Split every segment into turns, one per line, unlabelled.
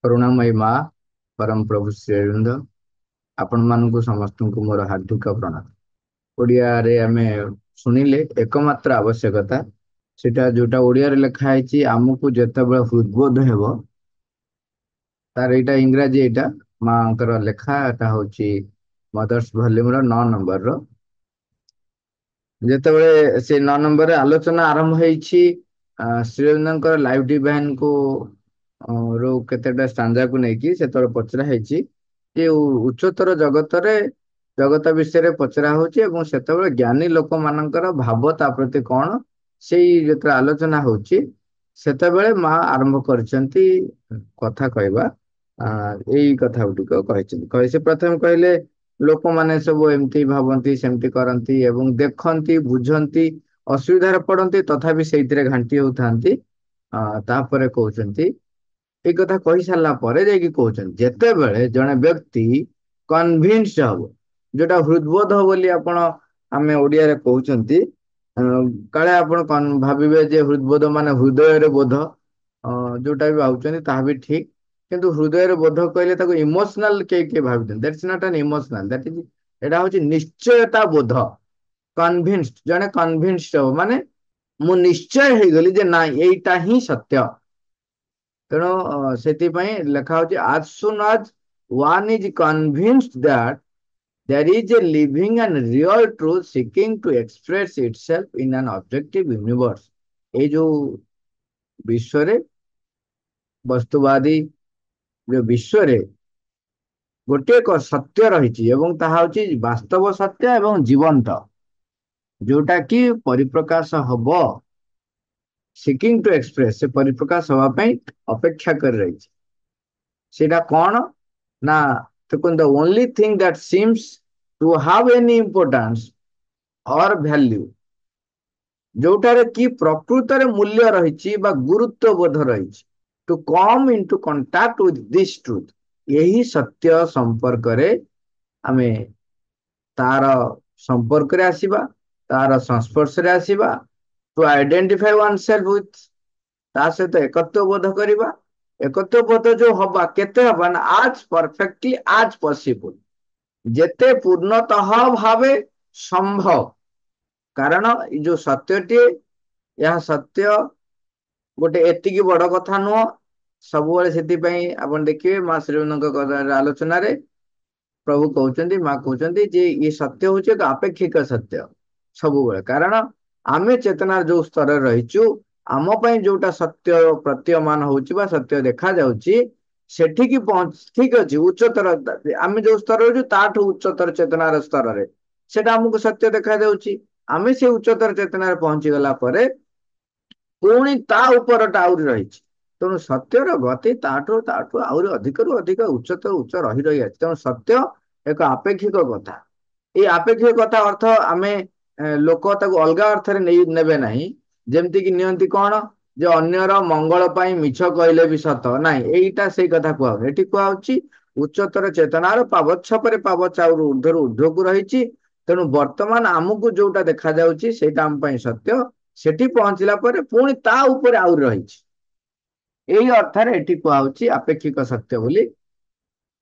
करुणामयी माँ परम प्रभु श्री अरविंद आपण मानक समस्त को मोर हार्दिक प्रणाम। ओडिया रे आमे सुनिले एकमात्र आवश्यकता सेटा जोटा ओडिया रे लिखा है आमको जेतेबेले हृदबोध हेबो तार एटा इंग्राजी एटा मांकर लेखा एटा होची मदर्स वॉल्यूम रो 9 नंबर रो जेतेबेले से 9 नंबर रे आलोचना आरंभ ହେଇଛି श्री अरविंदଙ୍କର लाइव डिवाइन को रो केतेटा स्टांजा को नेकी सेतर पचरा ହେଇଛି कि उच्चतर जगत रे जगत विषय रे पचरा होची एवं सेतेबेले ज्ञानी लोक मानकर भाव ता प्रति कोन सेई जेतरा आलोचना होची सेतेबेले मा आरंभ करचंती कथा कहबा एई कथा गुटिक कहचंती कहि से प्रथम कहले लोक माने सब एमती भावंती सेमती करंती एवं देखंती बुझंती असुविधा पड़ती तथापि सेइतरे घांटी होथांती तापरे कहउचंती এই কথা কହି ସାରିଲା ପରେ ଯାଇକି କହୁଛନ୍ତି ଯେତେବେଳେ ଜଣେ ବ୍ୟକ୍ତି କନଭିନ୍ସ ହବ ଯୋଉଟା ହୃଦବୋଧ ବୋଲି ଆପଣ ଆମେ ଓଡିଆରେ କହୁଛନ୍ତି କାଳେ ଆପଣ ଭାବିବେ ଯେ ହୃଦବୋଧ ମାନେ ହୃଦୟରେ ବୋଧ ଯୋଉଟା ବି ଭାବୁଛନ୍ତି ତାହା ବି ଠିକ କିନ୍ତୁ ହୃଦୟରେ ବୋଧ କହିଲେ ତାକୁ ଇମୋସନାଲ କିଏ ଭାବୁଛନ୍ତି ଦ୍ୟାଟ୍ସ ନଟ୍ ଆନ୍ ଇମୋସନାଲ ଦ୍ୟାଟ୍ ଇଜ ଏଟା ହଉଛି ନିଶ୍ଚୟତା ବୋଧ କନଭିନ୍ସ ଜଣେ କନଭିନ୍ସ ହବ ମାନେ ମୁଁ ନିଶ୍ଚୟ ହେଇଗଲି ଯେ ନାଇଁ ଏଇଟା ହିଁ ସତ୍ୟ ତେଣୁ ସେଥିପାଇଁ ଲେଖା ହଉଛି as soon as one is convinced that there is a living and real truth seeking to express itself in an objective universe ଏଇ ଯୋଉ ବିଶ୍ୱରେ ବସ୍ତୁବାଦୀ ଯୋଉ ବିଶ୍ୱରେ ଗୋଟିଏ ଏକ ସତ୍ୟ ରହିଛି ଏବଂ ତାହା ହଉଛି ବାସ୍ତବ ସତ୍ୟ ଏବଂ ଜୀବନ୍ତ ଯୋଉଟା କି ପରିପ୍ରକାଶ ହବ ସିକିଂ ଟୁ ଏକ୍ସପ୍ରେସ ସେ ପରିପ୍ରକାଶ ହବା ପାଇଁ ଅପେକ୍ଷା କରି ରହିଛି ସେଟା କଣ ନା the only thing that seems to have any importance or value जोटारे कि प्रकृतर मूल्य रही गुरुत्व बोध रही to come into contact with this truth यही सत्य संपर्क रे आमे तार संपर्क रे आसीबा तार संस्पर्श रे आसीबा to identify oneself with ता सहित एकत्व बोध करिबा एकत्व बोध जो हबा केते हबा ना आज परफेक्टली आज पॉसिबल जेते पूर्णतः भावे संभव कारण जो सत्यटी यह सत्य गोटे एतिकी बड़ कथा नुह सब आप देखिए माँ श्रीमंद आलोचन प्रभु कहते माँ कहते जे ये सत्य हूँ एक आपेक्षिक सत्य सब कारण आमे चेतनार जो स्तर रहीचु आम जोटा सत्य प्रतीयमान होगा सत्य देखा जाठी पहुंच ठीक अच्छे उच्चतर आम जो स्तर रही उच्चतर चेतनार स्तर में सेटा आमको सत्य देखा आमे से उच्चतर चेतनार पहुंची गला परे पुणी ता उपरटा आउरी रही तेणु सत्यर गति ताठू ताठू आउरी अधिक रु अधिक उच्चतर उच्च रही रही है तेणु सत्य एक आपेक्षिक कथा ये आपेक्षिक कथा अर्थ आमे लोक ताको अलगा अर्थ रे नेबे नहीं जेमती कि नियंती कौन जे अन्यर मंगल पाई मिछ कहले भी सत नाई एटा से कथा कहू एटी कहउची उच्चतर चेतनार पावच्छपरे पावच्छ आउरी ऊर्ध्वर ऊर्ध्व को रही तेणु वर्तमान आमको जोटा देखा जाउची सेटा आम पई सत्य सेठी पहुंचला परे पुणी ता ऊपर आउरी रही यही अर्थार एटी कहउची आपेक्षिक सत्य बोली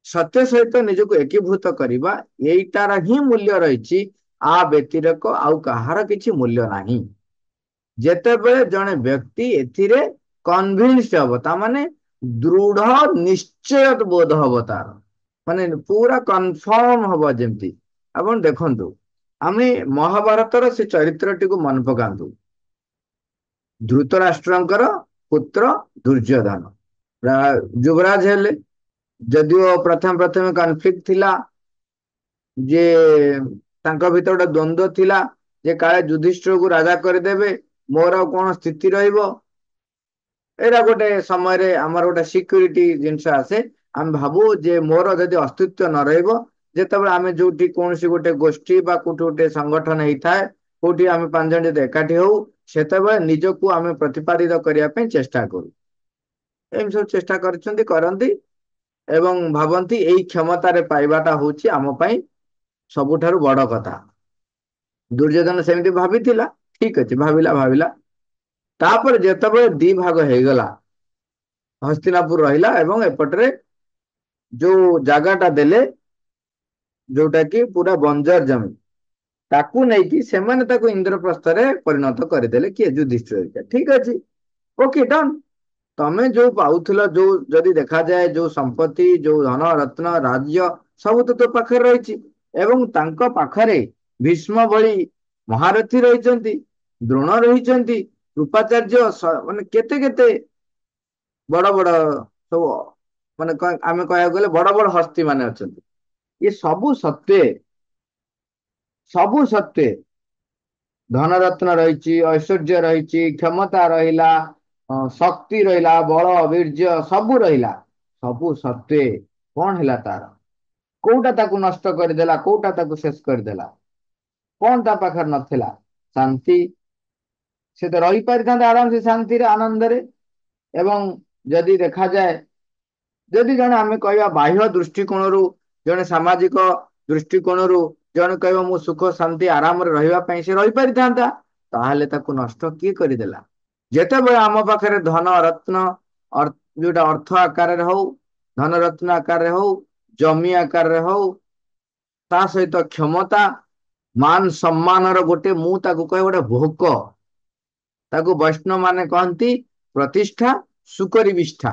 सत्य सहित निजको एकीभूत करवा यहीटार ही मूल्य रही आ व्यतिरेक आउ कहार किछि मूल्य नाही जेतेबेले जने व्यक्ति एथिरे कन्विन्स्ड हबो ता माने दृढ़ निश्चय बोध हबो तार माने पूरा कन्फर्म हबो जेमती आपण देखंतु आमे महाभारतर से चरित्रटी को मन पकांतु धृतराष्ट्रंकर पुत्र दुर्योधन युवराज हेले जदिओ प्रथम प्रथम कन्फ्लिक्ट थिला जे तांका भीतर गोटे द्वंद्व थिला जे काले युधिष्ठिर को राजा करदेबे मोर कौन स्थिति रहिबो एरा गोटे समय रे हमर गोटे सिक्योरिटी जिनस आसे हम भाबू जे मोर जदि अस्तित्व न रहिबो जेतेबेले आमे जोटी कोनसी गोटे गोष्ठी बा कोठी गोटे संगठन हेइथाय कोठी आमे पांच जण जदि एकाठी होउ सेतेबेले निजको आमे प्रतिपादित करिया पे चेष्टा करू एम सब चेष्टा करछंती करंती एवं भावंती एई क्षमतारे पाइबाटा होची आम पई सबुठारु बड़ कथा दुर्योधन सेमती भाबिथिला ठीक अछि भाबिला तापर जेतेबेले दी भाग हेगला हस्तिनापुर रहिला एवं एपटरे जो जगहटा देले जोटा कि पूरा बंजर जमी ताकू नहीं कि सेमाने ताकू इंद्रप्रस्थ रे परिणत करदेले किए युधिष्ठिर ठीक अछि ओके डन तमे जो पाउथिल जो जदि देखा जाए जो संपत्ति जो धन रत्न राज्य सब तो पाखरे रहिछि एवं तांको पाखरे भीष्म भଳି महारथी रहिଛନ୍ତି द्रोण रहिଛନ୍ତି कृपाचार्य माने केते केते बड़ बड़ सब माने आमे कहया गले बड़ बड़ हस्ती माने अछंती ये सब सत्वे धनरत्न रही ऐश्वर्य रही क्षमता रहिला शक्ति रहिला बल वीर्य सबू रहिला सबू सत्वे कौन हैला तार कोउटा ताकू नष्ट करदेला कोउटा ताकू शेष करदेला कौन ता पाखर नथिला शांति से तो रही पारि आराम से शांति रे आनंद रे एवं जदि देखा जाए जदि जने आमे कहया बाह्य दृष्टिकोण जने सामाजिक दृष्टिकोण जने कहबो मु सुख शांति आराम रे रहिबा पई से रही पारि ताहले ताकू नष्ट किए करदेला जेतेबेले आम पाखरे धन रत्न जोटा अर्थ आकार हो धन रत्न आकार हो जमी आकार हो ता सहित क्षमता मान सम्मान गोटे मु ताकू कहे गोटे भोक ताकू वैष्णव माने कहती प्रतिष्ठा सुकरी विष्ठा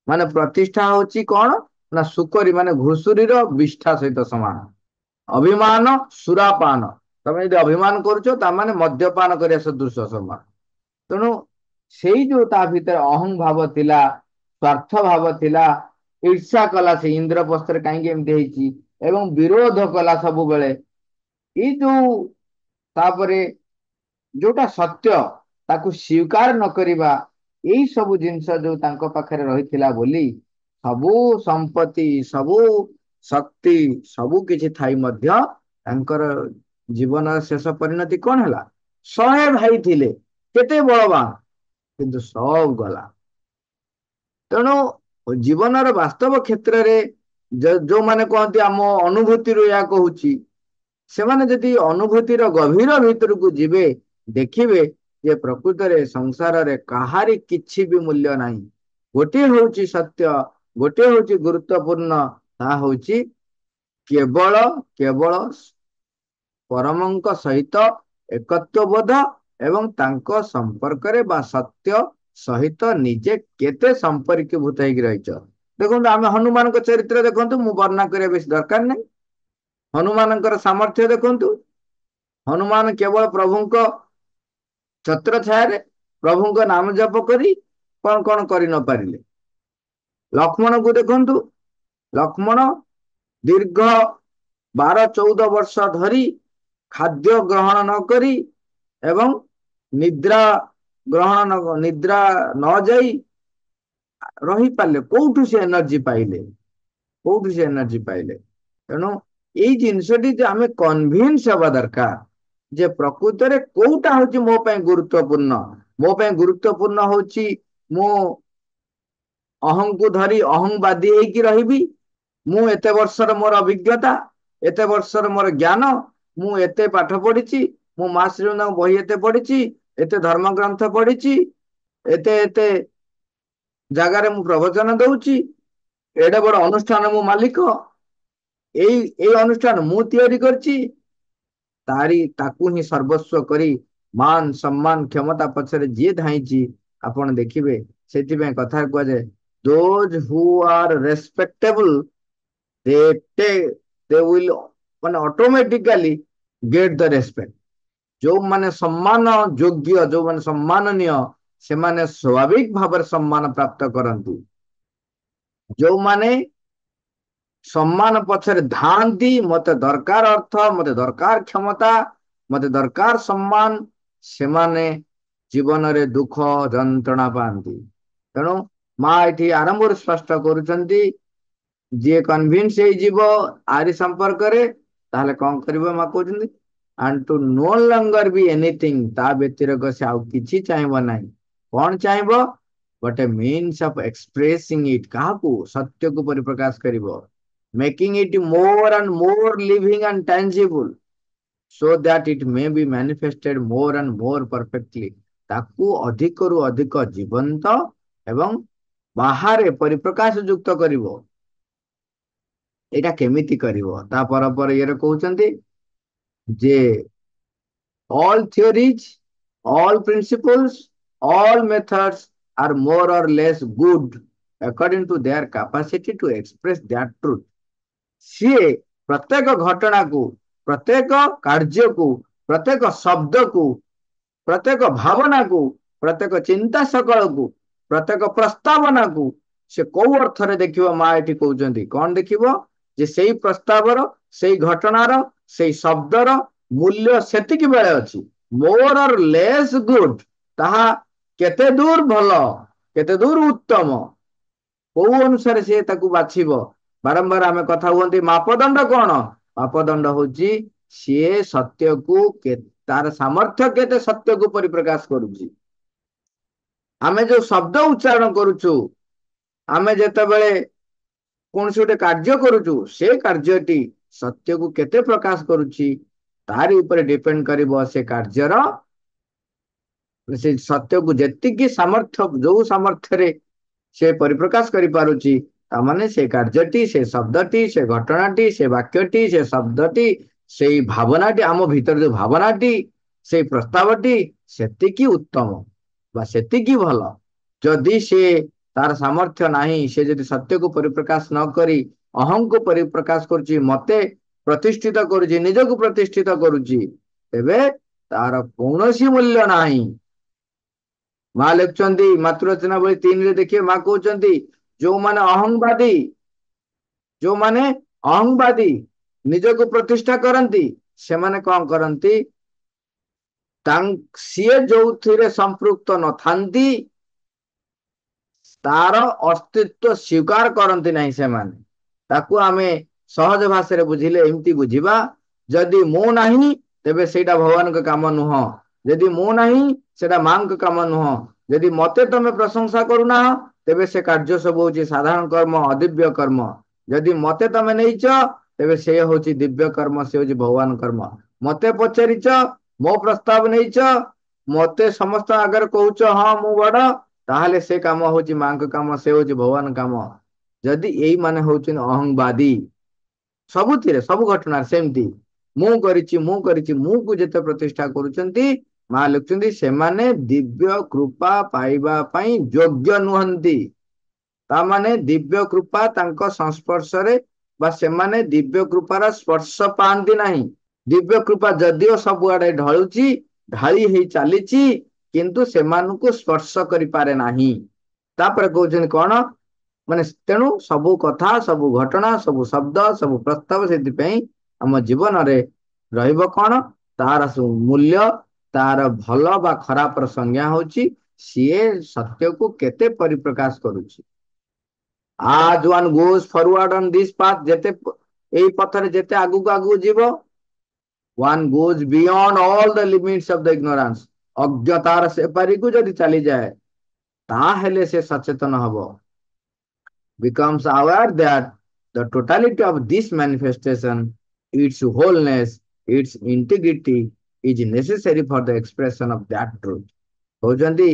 माने प्रतिष्ठा होची कौन ना सुकरी माने घुसुरी विष्ठा सहित समान अभिमान सुरापान तमे यदि अभिमान करुचो ता माने मद्यपान करिया सदृश समान तेणु सेई जो ता भीतर अहं भाव थिला स्वार्थ भाव थिला ईर्षा कला से इंद्रप्रस्थ कहीं एमती होती एवं विरोध कला सब बेले ये जो तापरे जोटा सत्य ताकू स्वीकार न करिबा यही सब जिनस जो तांको पाखरे रहिथिला बोली सबू संपत्ति सबू शक्ति सबू किछि थाई मध्य तांकर जीवन शेष परिणति कौन हैला 100 भाई थिले केते बलवान किंतु सब गला तेणु जीवन वास्तव क्षेत्र में जो माने कहते आम अनुभूति या कहूची से माने जदि अनुभूतिर गभीर भीतर को जीवे देखिए जे प्रकृत रे संसार रे कहारी किछि भी मूल्य नाही गोटे होची सत्य गोटे होची गुरुत्वपूर्ण ता होची केवल केवल परमंक सहित एकत्व बोध एवं तांको संपर्क रे बा सत्य सहित निजे केते संपर्क भूत होगी रही देखो आम हनुमान चरित्र देखु मु वर्णना करिया बेस दरकार नहीं हनुमान सामर्थ्य देखु हनुमान केवल प्रभु छत्र छाया प्रभु नाम जप करी कौन कौन कर न पारिले लक्ष्मण को देखु लक्ष्मण दीर्घ 12-14 वर्ष धरी खाद्य ग्रहण न करी एवं निद्रा ग्रहण निद्रा न जाई रही पारे कौटू से एनर्जी पाइले कौटू से एनर्जी पाइले तेणु यही जिनसटी आम कन्भिन्स हवा दरकार जे प्रकृत रे कोउटा होची मो पय गुरुत्वपूर्ण होची मो अहं को धरी अहंवादी होगी रही मु एते वर्षर मोर अभिज्ञता एते वर्षर मोर ज्ञान मु एते पाठ पढ़ी मु माँ श्री बही एते पढ़ी एते धर्म ग्रंथ पढ़ी एते एते जगार मु प्रवचन दउची एडे बड़ अनुष्ठान मु मालिक एई अनुष्ठान मु तैयारी करची तारी ताकू ही सर्वस्व करी मान सम्मान क्षमता पछरे जे धाईची आपण देखिबे सेति में कथा को जे those who are respectable they will माने ऑटोमेटिकली गेट द रेस्पेक्ट जो माने सम्मान योग्य जो माने सम्माननीय से माने स्वाभाविक भाव सम्मान प्राप्त करंतु जो माने सम्मान पछरे धांती मते दरकार अर्थ मते दरकार क्षमता मते दरकार सम्मान से माने जीवन रे दुख जंत्रणा पाती तेणु माँ ये आरंभ स्पष्ट करुचंती जे कन्विन्स जीव आरी संपर्क रे ताहले कौन करिवो माँ कहउचंती and to no longer be anything ता व्यतिरक से आउ किछि चाहिबो नाही कौन चाहिबो but a means of expressing it काहू सत्य को परिप्रकाश करिवो making it more and more living and tangible so that it may be manifested more and more perfectly ताकू अधिक रु अधिक जीवंत एवं ବାହାରେ ପରିପ୍ରକାଶ ଯୁକ୍ତ କରିବ। ଏଇଟା କେମିତି କରିବ? ତା ପରେ ଇଏରେ କହୁଛନ୍ତି ଯେ all theories, all principles, all methods are more or less good according to their capacity to express that truth. ସିଏ ପ୍ରତ୍ୟେକ ଘଟଣାକୁ, ପ୍ରତ୍ୟେକ କାର୍ଯ୍ୟକୁ, ପ୍ରତ୍ୟେକ ଶବ୍ଦକୁ, ପ୍ରତ୍ୟେକ ଭାବନାକୁ, ପ୍ରତ୍ୟେକ ଚିନ୍ତା ସକଳକୁ, ପ୍ରତ୍ୟେକ ପ୍ରସ୍ତାବନାକୁ ସେ କୋଉ ଅର୍ଥରେ ଦେଖିବ? ମା ଏଠି କହୁଛନ୍ତି କଣ ଦେଖିବ? ଯେ ସେଇ ପ୍ରସ୍ତାବର, ସେଇ ଘଟଣାର, ସେଇ ଶବ୍ଦର ମୂଲ୍ୟ ସେତିକି ବେଳେ ଅଛି। ମୋର ଅର୍ ଲେସ୍ ଗୁଡ୍, ତାହା କେତେ ଦୂର ଭଲ, କେତେ ଦୂର ଉତ୍ତମ, କୋଉ ଅନୁସାରେ ସେ ତାକୁ ବାଛିବ? ବାରମ୍ବାର ଆମେ କଥା ହୁଅନ୍ତି ମାପଦଣ୍ଡ କଣ? ମାପଦଣ୍ଡ ହଉଛି ସିଏ ସତ୍ୟକୁ, ତାର ସାମର୍ଥ୍ୟ କେତେ ସତ୍ୟକୁ ପରିପ୍ରକାଶ କରୁଛି। ଆମେ ଯୋଉ ଶବ୍ଦ ଉଚ୍ଚାରଣ କରୁଛୁ, ଆମେ ଯେତେବେଳେ କୌଣସି ଗୋଟେ କାର୍ଯ୍ୟ କରୁଛୁ, ସେ କାର୍ଯ୍ୟଟି ସତ୍ୟକୁ କେତେ ପ୍ରକାଶ କରୁଛି ତାରି ଉପରେ ଡିପେଣ୍ଡ କରିବ ସେ କାର୍ଯ୍ୟର, ସେ ସତ୍ୟକୁ ଯେତିକି ସାମର୍ଥ୍ୟ, ଯୋଉ ସାମର୍ଥ୍ୟରେ ସେ ପରିପ୍ରକାଶ କରିପାରୁଛି, ତାମାନେ ସେ କାର୍ଯ୍ୟଟି, ସେ ଶବ୍ଦଟି, ସେ ଘଟଣାଟି, ସେ ବାକ୍ୟଟି, ସେ ଶବ୍ଦଟି, ସେଇ ଭାବନାଟି, ଆମ ଭିତରେ ଯୋଉ ଭାବନାଟି, ସେଇ ପ୍ରସ୍ତାବଟି ସେତିକି ଉତ୍ତମ ବା ସେତିକି ଭଲ। ଯଦି ସେ ତାର ସାମର୍ଥ୍ୟ ନାହିଁ, ସେ ଯଦି ସତ୍ୟକୁ ପରିପ୍ରକାଶ ନ କରି ଅହଂକୁ ପରିପ୍ରକାଶ କରୁଛି, ମତେ ପ୍ରତିଷ୍ଠିତ କରୁଛି, ନିଜକୁ ପ୍ରତିଷ୍ଠିତ କରୁଛି, ତେବେ ତାର କୌଣସି ମୂଲ୍ୟ ନାହିଁ। ମା ଲେଖୁଛନ୍ତି ମାତୃରଚନା ବହି 3ରେ ଦେଖିବେ, ମା କହୁଛନ୍ତି ଯୋଉମାନେ ଅହଂବାଦୀ, ଯୋଉମାନେ ଅହଂବାଦୀ ନିଜକୁ ପ୍ରତିଷ୍ଠା କରନ୍ତି, ସେମାନେ କଣ କରନ୍ତି? ସିଏ ଯୋଉଥିରେ ସମ୍ପୃକ୍ତ ନଥାନ୍ତି ତାର ଅସ୍ତିତ୍ୱ ସ୍ୱୀକାର କରନ୍ତି ନାହିଁ ସେମାନେ। ତାକୁ ଆମେ ସହଜ ଭାଷାରେ ବୁଝିଲେ ଏମିତି ବୁଝିବା, ଯଦି ମୁଁ ନାହିଁ ତେବେ ସେଇଟା ଭଗବାନଙ୍କ କାମ ନୁହଁ, ଯଦି ମୁଁ ନାହିଁ ସେଟା ମାଙ୍କ କାମ ନୁହଁ, ଯଦି ମତେ ତମେ ପ୍ରଶଂସା କରୁନାହ ତେବେ ସେ କାର୍ଯ୍ୟ ସବୁ ହଉଛି ସାଧାରଣ କର୍ମ, ଅଦିବ୍ୟ କର୍ମ। ଯଦି ମତେ ତମେ ନେଇଛ ତେବେ ସେ ହଉଛି ଦିବ୍ୟ କର୍ମ, ସେ ହଉଛି ଭଗବାନ କର୍ମ। ମତେ ପଚାରିଛ, ମୋ ପ୍ରସ୍ତାବ ନେଇଛ, ମତେ ସମସ୍ତ ଆଗରେ କହୁଛ ହଁ ମୁଁ ବଡ, ତାହେଲେ ସେ କାମ ହଉଛି ମାଙ୍କ କାମ, ସେ ହଉଛି ଭଗବାନ କାମ। ଯଦି ଏଇ ମାନେ ହଉଛନ୍ତି ଅହଂବାଦୀ, ସବୁଥିରେ, ସବୁ ଘଟଣାରେ ସେମିତି ମୁଁ କରିଛି, ମୁଁ କରିଛି, ମୁଁ କୁ ଯେତେ ପ୍ରତିଷ୍ଠା କରୁଛନ୍ତି, ମା ଲେଖୁଛନ୍ତି ସେମାନେ ଦିବ୍ୟ କୃପା ପାଇବା ପାଇଁ ଯୋଗ୍ୟ ନୁହନ୍ତି। ତାମାନେ ଦିବ୍ୟ କୃପା ତାଙ୍କ ସଂସ୍ପର୍ଶରେ, ବା ସେମାନେ ଦିବ୍ୟ କୃପାର ସ୍ପର୍ଶ ପାଆନ୍ତି ନାହିଁ। ଦିବ୍ୟ କୃପା ଯଦିଓ ସବୁଆଡେ ଢଳୁଛି, ଢାଳି ହେଇ ଚାଲିଛି, କିନ୍ତୁ ସେମାନଙ୍କୁ ସ୍ପର୍ଶ କରିପାରେ ନାହିଁ। ତାପରେ କହୁଛନ୍ତି କଣ? ମାନେ ତେଣୁ ସବୁ କଥା, ସବୁ ଘଟଣା, ସବୁ ଶବ୍ଦ, ସବୁ ପ୍ରସ୍ତାବ ସେଥିପାଇଁ ଆମ ଜୀବନରେ ରହିବ କଣ? ତାର ମୂଲ୍ୟ, ତାର ଭଲ ବା ଖରାପର ସଂଜ୍ଞା ହଉଛି ସିଏ ସତ୍ୟକୁ କେତେ ପରିପ୍ରକାଶ କରୁଛି। as one goes forward on this path, ଯେତେ ଏଇ ପଥରେ ଯେତେ ଆଗକୁ ଆଗକୁ ଯିବ, one goes beyond all the limits of the ignorance, ଅଜ୍ଞତାର ସେପାରିକୁ ଯଦି ଚାଲିଯାଏ, ତାହେଲେ ସେ ସଚେତନ ହବ, becomes aware that the totality of this manifestation, its wholeness, its integrity is necessary for the expression of that truth. କହୁଛନ୍ତି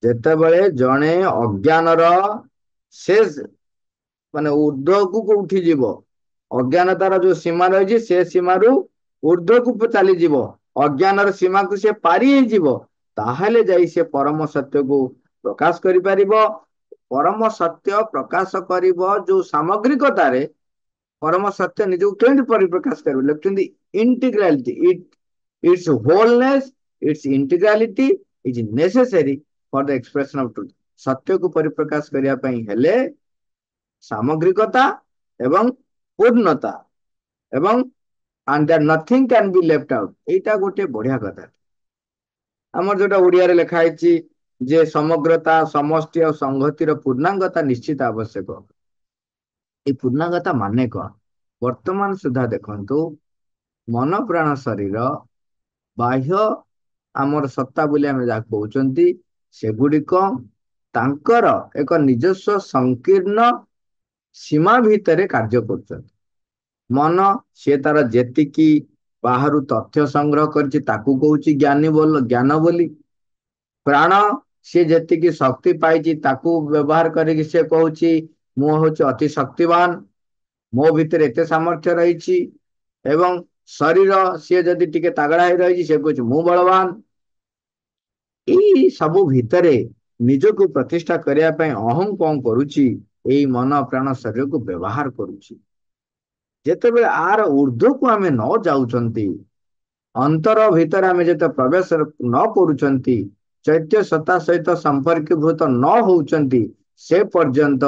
ଯେତେବେଳେ ଜଣେ ଅଜ୍ଞାନର ଶେଷ ମାନେ ଉର୍ଦ୍ଧ୍ୱକୁ ଉଠିଯିବ, ଅଜ୍ଞାନତାର ଯୋଉ ସୀମା ରହିଛି ସେ ସୀମାରୁ ଉର୍ଦ୍ଧ୍ୱକୁ ଚାଲିଯିବ, ଅଜ୍ଞାନର ସୀମାକୁ ସେ ପାରି ହେଇଯିବ, ତାହେଲେ ଯାଇ ସେ ପରମ ସତ୍ୟକୁ ପ୍ରକାଶ କରିପାରିବ। ପରମ ସତ୍ୟ ପ୍ରକାଶ କରିବ ଯୋଉ ସାମଗ୍ରିକତାରେ, ପରମ ସତ୍ୟ ନିଜକୁ କେମିତି ପରିପ୍ରକାଶ କରିବ? ଲେଖୁଛନ୍ତି integrality, its wholeness, its integrality is necessary for the expression of truth. ସତ୍ୟକୁ ପରିପ୍ରକାଶ କରିବା ପାଇଁ ହେଲେ ସାମଗ୍ରିକତା ଏବଂ ପୂର୍ଣ୍ଣତା ଏବଂ and that nothing can be left out, ଏଇଟା ଗୋଟେ ବଢିଆ କଥା। ଆମର ଯୋଉଟା ଓଡିଆରେ ଲେଖା ହେଇଛି ଯେ ସମଗ୍ରତା, ସମଷ୍ଟି ଆଉ ସଂହତିର ପୂର୍ଣ୍ଣାଙ୍ଗତା ନିଶ୍ଚିତ ଆବଶ୍ୟକ। এই ପୂର୍ଣ୍ଣାଙ୍ଗତା ମାନେ କଣ? ବର୍ତ୍ତମାନ ସୁଦ୍ଧା ଦେଖନ୍ତୁ, ମନ ପ୍ରାଣ ଶରୀର ବାହ୍ୟ ଆମର ସତ୍ତା ବୋଲି ଆମେ ଯାହା କହୁଛନ୍ତି, ସେଗୁଡିକ ତାଙ୍କର ଏକ ନିଜସ୍ୱ ସଂକୀର୍ଣ୍ଣ ସୀମା ଭିତରେ କାର୍ଯ୍ୟ କରୁଛନ୍ତି। ମନ ସେ ତାର ଯେତିକି ବାହାରୁ ତଥ୍ୟ ସଂଗ୍ରହ କରିଛି ତାକୁ କହୁଛି ଜ୍ଞାନ ବୋଲି। ପ୍ରାଣ ସିଏ ଯେତିକି ଶକ୍ତି ପାଇଛି ତାକୁ ବ୍ୟବହାର କରିକି ସିଏ କହୁଛି ମୁଁ ହଉଛି ଅତି ଶକ୍ତିମାନ, ମୋ ଭିତରେ ଏତେ ସାମର୍ଥ୍ୟ ରହିଛି। ଏବଂ ଶରୀର ସିଏ ଯଦି ଟିକେ ତାଗଡା ହେଇ ରହିଛି ସେ କହୁଛି ମୁଁ ବଳବାନ। ଏଇ ସବୁ ଭିତରେ ନିଜକୁ ପ୍ରତିଷ୍ଠା କରିବା ପାଇଁ ଅହଂ କଣ କରୁଛି? ଏଇ ମନ ପ୍ରାଣ ଶରୀରକୁ ବ୍ୟବହାର କରୁଛି। ଯେତେବେଳେ ଆର ଉର୍ଦ୍ଧ୍ୱକୁ ଆମେ ନ ଯାଉଛନ୍ତି, ଅନ୍ତର ଭିତରେ ଆମେ ଯେତେ ପ୍ରବେଶ ନ କରୁଛନ୍ତି, ଚୈତ୍ୟ ସତ୍ତା ସହିତ ସମ୍ପର୍କୀଭୂତ ନ ହଉଛନ୍ତି, ସେ ପର୍ଯ୍ୟନ୍ତ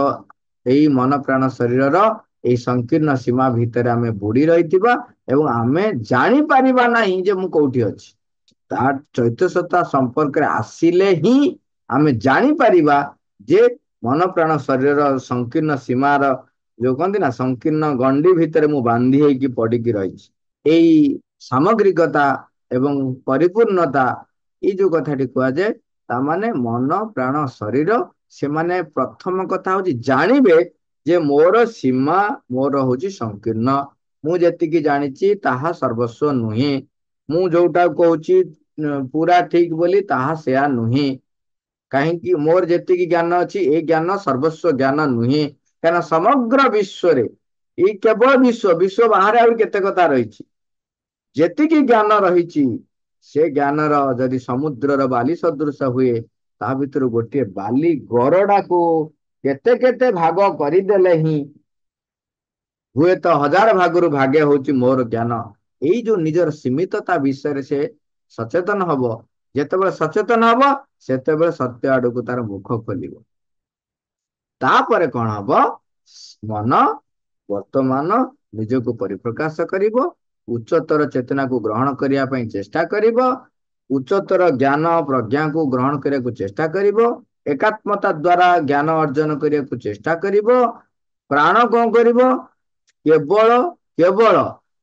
ଏଇ ମନ ପ୍ରାଣ ଶରୀରର ଏଇ ସଂକୀର୍ଣ୍ଣ ସୀମା ଭିତରେ ଆମେ ବୁଡି ରହିଥିବା ଏବଂ ଆମେ ଜାଣିପାରିବା ନାହିଁ ଯେ ମୁଁ କୋଉଠି ଅଛି। ତା ଚୈତ୍ୟ ସତ୍ତା ସମ୍ପର୍କରେ ଆସିଲେ ହିଁ ଆମେ ଜାଣିପାରିବା ଯେ ମନ ପ୍ରାଣ ଶରୀରର ସଂକୀର୍ଣ୍ଣ ସୀମାର ଯୋଉ କହନ୍ତି ନା ସଂକୀର୍ଣ୍ଣ ଗଣ୍ଡି ଭିତରେ ମୁଁ ବାନ୍ଧି ହେଇକି ପଡିକି ରହିଛି। ଏଇ ସାମଗ୍ରିକତା ଏବଂ ପରିପୂର୍ଣ୍ଣତା, ଏଇ ଯୋଉ କଥାଟି କୁହାଯାଏ, ତାମାନେ ମନ ପ୍ରାଣ ଶରୀର ସେମାନେ ପ୍ରଥମ କଥା ହଉଛି ଜାଣିବେ ଯେ ମୋର ସୀମା ମୋର ହଉଛି ସଂକୀର୍ଣ୍ଣ। ମୁଁ ଯେତିକି ଜାଣିଛି ତାହା ସର୍ବସ୍ୱ ନୁହେଁ। ମୁଁ ଯୋଉଟା କହୁଛି ପୁରା ଠିକ ବୋଲି ତାହା ସେୟା ନୁହେଁ। କାହିଁକି ମୋର ଯେତିକି ଜ୍ଞାନ ଅଛି ଏଇ ଜ୍ଞାନ ସର୍ବସ୍ୱ ଜ୍ଞାନ ନୁହେଁ। କାହିଁକିନା ସମଗ୍ର ବିଶ୍ୱରେ ଏଇ କେବଳ ବିଶ୍ୱ ବାହାରେ ଆହୁରି କେତେ କଥା ରହିଛି। ଯେତିକି ଜ୍ଞାନ ରହିଛି ସେ ଜ୍ଞାନର ଯଦି ସମୁଦ୍ରର ବାଲି ସଦୃଶ ହୁଏ, ତା ଭିତରୁ ଗୋଟିଏ ବାଲି ଗରଡାକୁ କେତେ କେତେ ଭାଗ କରିଦେଲେ ହିଁ ହୁଏତ ହଜାର ଭାଗରୁ ଭାଗେ ହଉଛି ମୋର ଜ୍ଞାନ। ଏଇ ଯୋଉ ନିଜର ସୀମିତତା ବିଷୟରେ ସେ ସଚେତନ ହବ। ଯେତେବେଳେ ସଚେତନ ହବ ସେତେବେଳେ ସତ୍ୟ ଆଡକୁ ତାର ମୁଖ ଖୋଲିବ। ତାପରେ କଣ ହବ? ମନ ବର୍ତ୍ତମାନ ନିଜକୁ ପରିପ୍ରକାଶ କରିବ, ଉଚ୍ଚତର ଚେତନାକୁ ଗ୍ରହଣ କରିବା ପାଇଁ ଚେଷ୍ଟା କରିବ, ଉଚ୍ଚତର ଜ୍ଞାନ ପ୍ରଜ୍ଞାକୁ ଗ୍ରହଣ କରିବାକୁ ଚେଷ୍ଟା କରିବ, ଏକାତ୍ମତା ଦ୍ଵାରା ଜ୍ଞାନ ଅର୍ଜନ କରିବାକୁ ଚେଷ୍ଟା କରିବ। ପ୍ରାଣ କଣ କରିବ? କେବଳ କେବଳ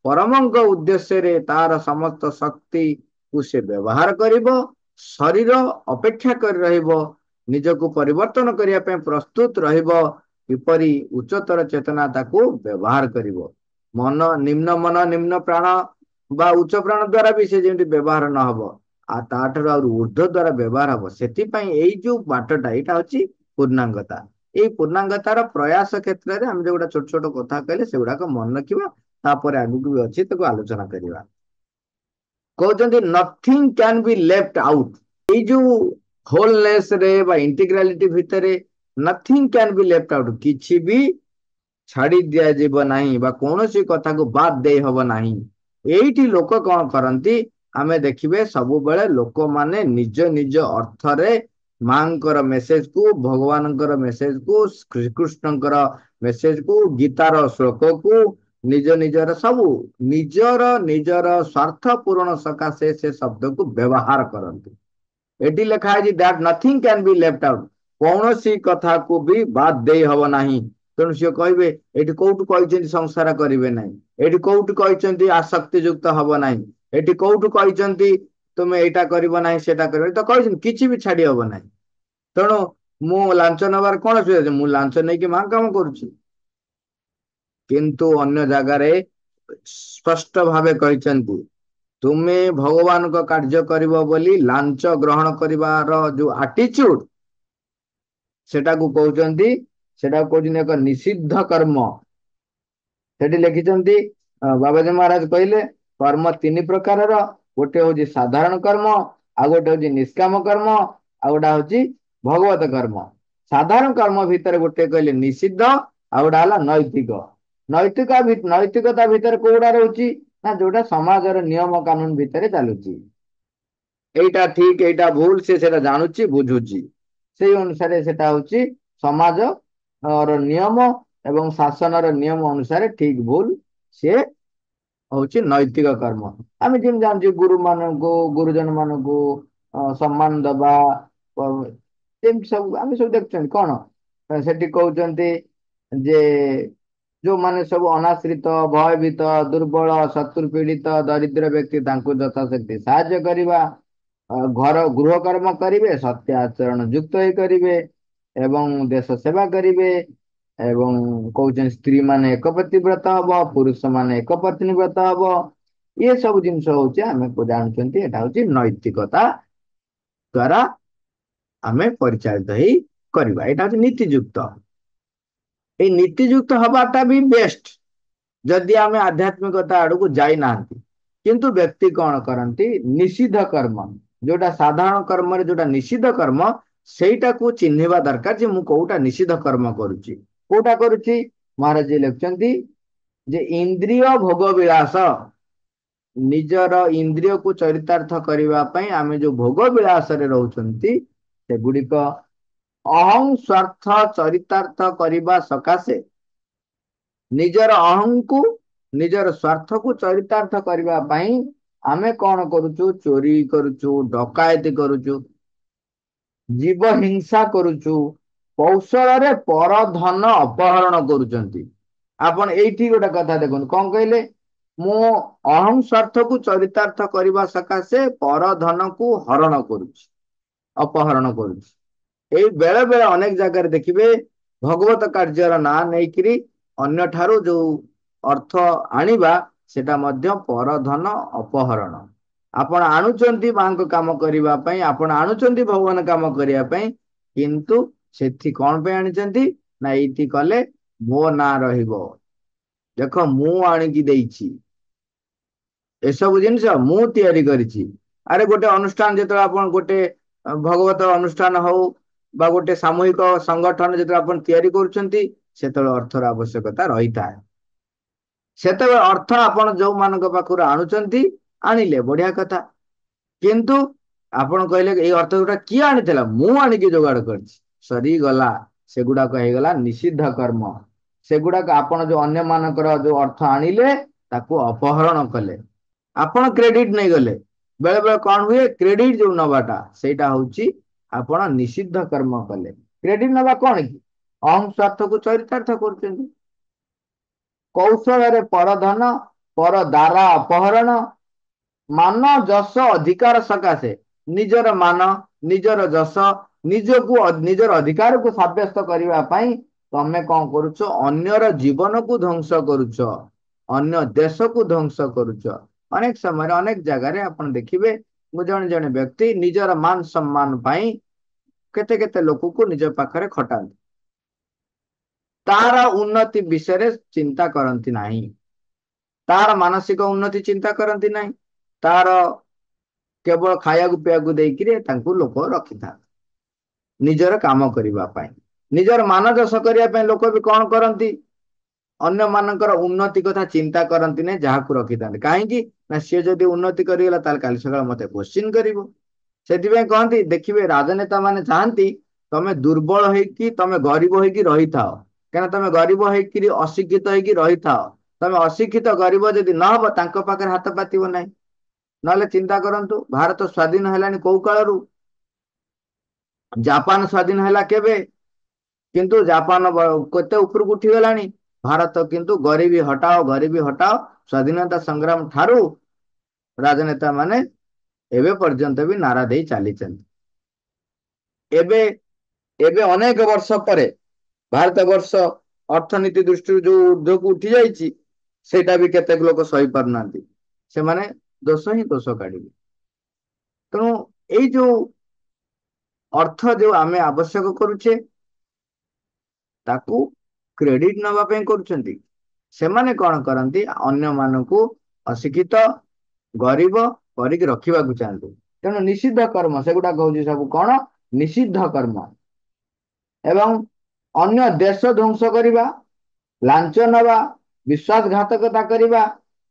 ପରମଙ୍କ ଉଦ୍ଦେଶ୍ୟରେ ତାର ସମସ୍ତ ଶକ୍ତିକୁ ସେ ବ୍ୟବହାର କରିବ। ଶରୀର ଅପେକ୍ଷା କରି ରହିବ, ନିଜକୁ ପରିବର୍ତ୍ତନ କରିବା ପାଇଁ ପ୍ରସ୍ତୁତ ରହିବ। କିପରି ଉଚ୍ଚତର ଚେତନା ତାକୁ ବ୍ୟବହାର କରିବ। ମନ ନିମ୍ନ ମନ ନିମ୍ନ ପ୍ରାଣ ବା ଉଚ୍ଚ ପ୍ରାଣ ଦ୍ଵାରା ବି ସେ ଯେମିତି ବ୍ୟବହାର ନହବ, ଆଉ ତାଠାରୁ ଆହୁରି ଉର୍ଦ୍ଧ୍ୱ ଦ୍ଵାରା ବ୍ୟବହାର ହବ। ସେଥିପାଇଁ ଏଇ ଯୋଉ ବାଟଟା ଏଇଟା ହଉଛି ପୂର୍ଣ୍ଣାଙ୍ଗତା। ଏଇ ପୂର୍ଣ୍ଣାଙ୍ଗତାର ପ୍ରୟାସ କ୍ଷେତ୍ରରେ ଆମେ ଯୋଉଗୁଟା ଛୋଟ ଛୋଟ କଥା କହିଲେ ସେଗୁଡାକ ମନେ ରଖିବା। ତାପରେ ଆଗକୁ ବି ଅଛି ତାକୁ ଆଲୋଚନା କରିବା। କହୁଛନ୍ତି Nothing can be left out. ଏଇ ଯୋଉ ହୋଲନେସ ରେ ବା ଇଣ୍ଟିଗ୍ରାଲିଟି ଭିତରେ Nothing can be left out, କିଛି ବି ଛାଡି ଦିଆଯିବ ନାହିଁ ବା କୌଣସି କଥାକୁ ବାଦ ଦେଇ ହବ ନାହିଁ। ଏଇଠି ଲୋକ କଣ କରନ୍ତି? ଆମେ ଦେଖିବେ ସବୁବେଳେ ଲୋକମାନେ ନିଜ ନିଜ ଅର୍ଥରେ ମାଙ୍କର ମେସେଜ କୁ, ଭଗବାନଙ୍କର ମେସେଜ କୁ, ଶ୍ରୀକୃଷ୍ଣଙ୍କର ମେସେଜ କୁ, ଗୀତାର ଶ୍ଳୋକ କୁ ନିଜ ନିଜର ସବୁ ନିଜର ସ୍ୱାର୍ଥ ପୂରଣ ସକାଶେ ସେ ଶବ୍ଦକୁ ବ୍ୟବହାର କରନ୍ତି। ଏଠି ଲେଖା ହେଇଛି that Nothing can be left out, କୌଣସି କଥାକୁ ବି ବାଦ ଦେଇ ହବ ନାହିଁ। ତେଣୁ ସିଏ କହିବେ ଏଠି କୋଉଠୁ କହିଛନ୍ତି ସଂସାର କରିବେ ନାହିଁ, ଏଠି କୋଉଠୁ କହିଛନ୍ତି ଆସକ୍ତି ଯୁକ୍ତ ହବ ନାହିଁ, ଏଠି କୋଉଠୁ କହିଛନ୍ତି ତୁମେ ଏଇଟା କରିବ ନାହିଁ ସେଟା କରିବ, ତ କହିଛନ୍ତି କିଛି ବି ଛାଡି ହବ ନାହିଁ। ତେଣୁ ମୁଁ ଲାଞ୍ଚ ନେବାର କଣ ଅସୁବିଧା ଅଛି? ମୁଁ ଲାଞ୍ଚ ନେଇକି ମା କାମ କରୁଛି। କିନ୍ତୁ ଅନ୍ୟ ଜାଗାରେ ସ୍ପଷ୍ଟ ଭାବେ କହିଛନ୍ତି ତୁମେ ଭଗବାନଙ୍କ କାର୍ଯ୍ୟ କରିବ ବୋଲି ଲାଞ୍ଚ ଗ୍ରହଣ କରିବାର ଯୋଉ ଆଟିଚ୍ୟୁଡ, ସେଟାକୁ କହୁଛନ୍ତି ଏକ ନିଷିଦ୍ଧ କର୍ମ। ସେଠି ଲେଖିଛନ୍ତି ବାବାଜୀ ମହାରାଜ କହିଲେ କର୍ମ ତିନି ପ୍ରକାରର। ଗୋଟେ ହଉଛି ସାଧାରଣ କର୍ମ, ଆଉ ଗୋଟେ ହଉଛି ନିଷ୍କାମ କର୍ମ, ଆଉ ଗୋଟେ ହଉଛି ଭଗବତ କର୍ମ। ସାଧାରଣ କର୍ମ ଭିତରେ ଗୋଟେ କହିଲେ ନିଷିଦ୍ଧ, ଆଉ ଗୋଟେ ହେଲା ନୈତିକ। ନୈତିକତା ଭିତରେ କୋଉଟା ରହୁଛି ନା ଯୋଉଟା ସମାଜର ନିୟମ କାନୁନ ଭିତରେ ଚାଲୁଛି। ଏଇଟା ଠିକ ଏଇଟା ଭୁଲ ସେ ସେଟା ଜାଣୁଛି ବୁଝୁଛି। ସେଇ ଅନୁସାରେ ସେଟା ହଉଛି ସମାଜର ନିୟମ ଏବଂ ଶାସନର ନିୟମ ଅନୁସାରେ ଠିକ ଭୁଲ ସିଏ ହଉଛି ନୈତିକ କର୍ମ। ଆମେ ଯେମିତି ଜାଣିଛୁ ଗୁରୁ ମାନଙ୍କୁ ଗୁରୁଜନ ମାନଙ୍କୁ ସମ୍ମାନ ଦବା, ଯେମିତି ସବୁ ଆମେ ସବୁ ଦେଖୁଛନ୍ତି କଣ ସେଠି କହୁଛନ୍ତି ଯେ ଯୋଉମାନେ ସବୁ ଅନାଶ୍ରିତ, ଭୟଭୀତ, ଦୁର୍ବଳ, ଶତ୍ରୁ ପୀଡିତ, ଦରିଦ୍ର ବ୍ୟକ୍ତି ତାଙ୍କୁ ଯଥାଶକ୍ତି ସାହାଯ୍ୟ କରିବା, ଗୃହ କର୍ମ କରିବେ, ସତ୍ୟ ଆଚରଣ ଯୁକ୍ତ ହେଇ କରିବେ ଏବଂ ଦେଶ ସେବା କରିବେ। ଏବଂ କହୁଛନ୍ତି ସ୍ତ୍ରୀ ମାନେ ଏକପତି ବ୍ରତ ହବ, ପୁରୁଷ ମାନେ ଏକପତ୍ନୀ ବ୍ରତ ହବ। ଇଏ ସବୁ ଜିନିଷ ହଉଛି ଆମେ ଜାଣୁଛନ୍ତି ଏଟା ହଉଛି ନୈତିକତା ଦ୍ଵାରା ଆମେ ପରିଚାଳିତ ହେଇ କରିବା। ଏଇଟା ହଉଛି ନୀତିଯୁକ୍ତ। ଏଇ ନୀତିଯୁକ୍ତ ହବାଟା ବି ବେଷ୍ଟ ଯଦି ଆମେ ଆଧ୍ୟାତ୍ମିକତା ଆଡକୁ ଯାଇନାହାନ୍ତି। କିନ୍ତୁ ବ୍ୟକ୍ତି କଣ କରନ୍ତି, ନିଷିଦ୍ଧ କର୍ମ, ଯୋଉଟା ସାଧାରଣ କର୍ମରେ ଯୋଉଟା ନିଷିଦ୍ଧ କର୍ମ, ସେଇଟାକୁ ଚିହ୍ନିବା ଦରକାର ଯେ ମୁଁ କୋଉଟା ନିଷିଦ୍ଧ କର୍ମ କରୁଛି, କୋଉଟା କରୁଛି। ମହାରାଜ ଲେଖୁଛନ୍ତି ଯେ ଇନ୍ଦ୍ରିୟ ଭୋଗ ବିଳାସ, ନିଜର ଇନ୍ଦ୍ରିୟକୁ ଚରିତାର୍ଥ କରିବା ପାଇଁ ଆମେ ଯୋଉ ଭୋଗ ବିଳାସରେ ରହୁଛନ୍ତି, ସେଗୁଡିକ ଅହଂ ସ୍ୱାର୍ଥ ଚରିତାର୍ଥ କରିବା ସକାଶେ, ନିଜର ଅହଂକୁ ନିଜର ସ୍ୱାର୍ଥକୁ ଚରିତାର୍ଥ କରିବା ପାଇଁ ଆମେ କଣ କରୁଛୁ, ଚୋରି କରୁଛୁ, ଡକାୟତି କରୁଛୁ, ଜୀବ ହିଂସା କରୁଛୁ, କୌଶଳରେ ପର ଧନ ଅପହରଣ କରୁଛନ୍ତି। ଆପଣ ଏଇଠି ଗୋଟେ କଥା ଦେଖନ୍ତୁ, କଣ କହିଲେ, ମୁଁ ଅହଂ ସ୍ୱାର୍ଥକୁ ଚରିତାର୍ଥ କରିବା ସକାଶେ ପର ଧନକୁ ହରଣ କରୁଛି, ଅପହରଣ କରୁଛି। ଏଇ ବେଳେ ବେଳେ ଅନେକ ଜାଗାରେ ଦେଖିବେ ଭଗବତ କାର୍ଯ୍ୟର ନାଁ ନେଇକିରି ଅନ୍ୟଠାରୁ ଯୋଉ ଅର୍ଥ ଆଣିବା, ସେଟା ମଧ୍ୟ ପରଧନ ଅପହରଣ। ଆପଣ ଆଣୁଛନ୍ତି ମାଙ୍କ କାମ କରିବା ପାଇଁ, ଆପଣ ଆଣୁଛନ୍ତି ଭଗବାନ କାମ କରିବା ପାଇଁ, କିନ୍ତୁ ସେଠି କଣ ପାଇଁ ଆଣିଛନ୍ତି ନା ଏଇଠି କଲେ ମୋ ନାଁ ରହିବ, ଦେଖ ମୁଁ ଆଣିକି ଦେଇଛି, ଏସବୁ ଜିନିଷ ମୁଁ ତିଆରି କରିଛି। ଆରେ ଗୋଟେ ଅନୁଷ୍ଠାନ ଯେତେବେଳେ ଆପଣ ଗୋଟେ ଭଗବତ ଅନୁଷ୍ଠାନ ହଉ ବା ଗୋଟେ ସାମୂହିକ ସଂଗଠନ ଯେତେବେଳେ ଆପଣ ତିଆରି କରୁଛନ୍ତି, ସେତେବେଳେ ଅର୍ଥର ଆବଶ୍ୟକତା ରହିଥାଏ। ସେତେବେଳେ ଅର୍ଥ ଆପଣ ଯୋଉମାନଙ୍କ ପାଖରୁ ଆଣୁଛନ୍ତି, ଆଣିଲେ ବଢିଆ କଥା, କିନ୍ତୁ ଆପଣ କହିଲେ ଏଇ ଅର୍ଥ ଗୁଡା କିଏ ଆଣିଥିଲା, ମୁଁ ଆଣିକି ଯୋଗାଡ଼ କରିଛି, ସରିଗଲା। ସେଗୁଡାକ ହେଇଗଲା ନିଷିଦ୍ଧ କର୍ମ। ସେଗୁଡାକ ଆପଣ ଯୋଉ ଅନ୍ୟ ମାନଙ୍କର ଯୋଉ ଅର୍ଥ ଆଣିଲେ, ତାକୁ ଅପହରଣ କଲେ, ଆପଣ କ୍ରେଡିଟ ନେଇଗଲେ। ବେଳେ ବେଳେ କଣ ହୁଏ, କ୍ରେଡିଟ ଯୋଉ ନବାଟା, ସେଇଟା ହଉଛି ଆପଣ ନିଷିଦ୍ଧ କର୍ମ କଲେ। କ୍ରେଡିଟ ନବା କଣ କି, ଅହଂ ସ୍ୱାର୍ଥକୁ ଚରିତାର୍ଥ କରୁଛନ୍ତି। କୌଶଳରେ ପରଧନ, ପର ଦ୍ୱାରା ଅପହରଣ, ମାନ ଯଶ ଅଧିକାର ସକାଶେ, ନିଜର ମାନ, ନିଜର ଯଶ, ନିଜକୁ ନିଜର ଅଧିକାରକୁ ସାବ୍ୟସ୍ତ କରିବା ପାଇଁ ତମେ କଣ କରୁଛ, ଅନ୍ୟର ଜୀବନକୁ ଧ୍ୱଂସ କରୁଛ, ଅନ୍ୟ ଦେଶକୁ ଧ୍ୱଂସ କରୁଛ। ଅନେକ ସମୟରେ ଅନେକ ଜାଗାରେ ଆପଣ ଦେଖିବେ, ମୁଁ ଜଣେ ଜଣେ ବ୍ୟକ୍ତି ନିଜର ମାନ ସମ୍ମାନ ପାଇଁ କେତେ କେତେ ଲୋକକୁ ନିଜ ପାଖରେ ଖଟାନ୍ତି, ତାର ଉନ୍ନତି ବିଷୟରେ ଚିନ୍ତା କରନ୍ତି ନାହିଁ, ତାର ମାନସିକ ଉନ୍ନତି ଚିନ୍ତା କରନ୍ତି ନାହିଁ, ତାର କେବଳ ଖାଇବାକୁ ପିଇବାକୁ ଦେଇକିରି ତାଙ୍କୁ ଲୋକ ରଖିଥାନ୍ତି ନିଜର କାମ କରିବା ପାଇଁ। ନିଜର ମାନ ଯଶ କରିବା ପାଇଁ ଲୋକ ବି କଣ କରନ୍ତି, ଅନ୍ୟ ମାନଙ୍କର ଉନ୍ନତି କଥା ଚିନ୍ତା କରନ୍ତି ନାହିଁ, ଯାହାକୁ ରଖିଥାନ୍ତି। କାହିଁକି ନା ସିଏ ଯଦି ଉନ୍ନତି କରିଗଲା, ତାହେଲେ କାଲି ସକାଳେ ମତେ କୋଶ୍ଚିନ୍ କରିବ। ସେଥିପାଇଁ କହନ୍ତି, ଦେଖିବେ ରାଜନେତା ମାନେ ଚାହାନ୍ତି ତମେ ଦୁର୍ବଳ ହେଇକି, ତମେ ଗରିବ ହେଇକି ରହିଥାଅ, କାହିଁକିନା ତମେ ଗରିବ ହେଇକିରି ଅଶିକ୍ଷିତ ହେଇକି ରହିଥାଅ। ତମେ ଅଶିକ୍ଷିତ ଗରିବ ଯଦି ନହବ, ତାଙ୍କ ପାଖରେ ହାତ ପାତିବ ନାହିଁ। ନହେଲେ ଚିନ୍ତା କରନ୍ତୁ, ଭାରତ ସ୍ଵାଧୀନ ହେଲାଣି କୋଉ କାଳରୁ, ଜାପାନ ସ୍ଵାଧୀନ ହେଲା କେବେ, କିନ୍ତୁ ଜାପାନ କେତେ ଉପରକୁ ଉଠିଗଲାଣି, ଭାରତ କିନ୍ତୁ ଗରିବୀ ହଟାଅ, ଗରିବୀ ହଟାଅ, ସ୍ଵାଧୀନତା ସଂଗ୍ରାମ ଠାରୁ ରାଜନେତା ମାନେ ଏବେ ପର୍ଯ୍ୟନ୍ତ ବି ନାରା ଦେଇ ଚାଲିଛନ୍ତି। ଏବେ ଏବେ ଅନେକ ବର୍ଷ ପରେ ଭାରତ ବର୍ଷ ଅର୍ଥନୀତି ଦୃଷ୍ଟିରୁ ଯୋଉ ଉର୍ଦ୍ଧ୍ୱକୁ ଉଠି ଯାଇଛି, ସେଇଟା ବି କେତେକ ଲୋକ ସହି ପାରୁନାହାନ୍ତି, ସେମାନେ ଦୋଷ ହିଁ ଦୋଷ କାଢିବେ। ତେଣୁ ଏଇ ଯୋଉ ଅର୍ଥ ଯୋଉ ଆମେ ଆବଶ୍ୟକ କରୁଛେ, ତାକୁ କ୍ରେଡିଟ ନବା ପାଇଁ କରୁଛନ୍ତି। ସେମାନେ କଣ କରନ୍ତି, ଅନ୍ୟମାନଙ୍କୁ ଅଶିକ୍ଷିତ ଗରିବ କରିକି ରଖିବାକୁ ଚାହାନ୍ତି। ତେଣୁ ନିଷିଦ୍ଧ କର୍ମ ସେଗୁଡାକ ହଉଛି ସବୁ କଣ, ନିଷିଦ୍ଧ କର୍ମ। ଏବଂ ଅନ୍ୟ ଦେଶ ଧ୍ୱଂସ କରିବା, ଲାଞ୍ଚ ନବା, ବିଶ୍ୱାସଘାତକତା କରିବା,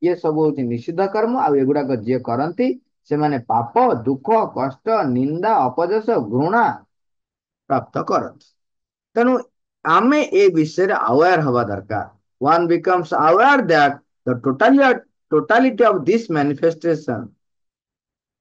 ଇଏ ସବୁ ହଉଛି ନିଷିଦ୍ଧ କର୍ମ। ଆଉ ଏଗୁଡାକ ଯିଏ କରନ୍ତି, ସେମାନେ ପାପ, ଦୁଃଖ, କଷ୍ଟ, ନିନ୍ଦା, ଅପଯଶ, ଘୃଣା ପ୍ରାପ୍ତ କରନ୍ତି। ତେଣୁ ଆମେ ଏ ବିଷୟରେ ଆୱାର ହବା ଦରକାର। one becomes aware that the totality of this manifestation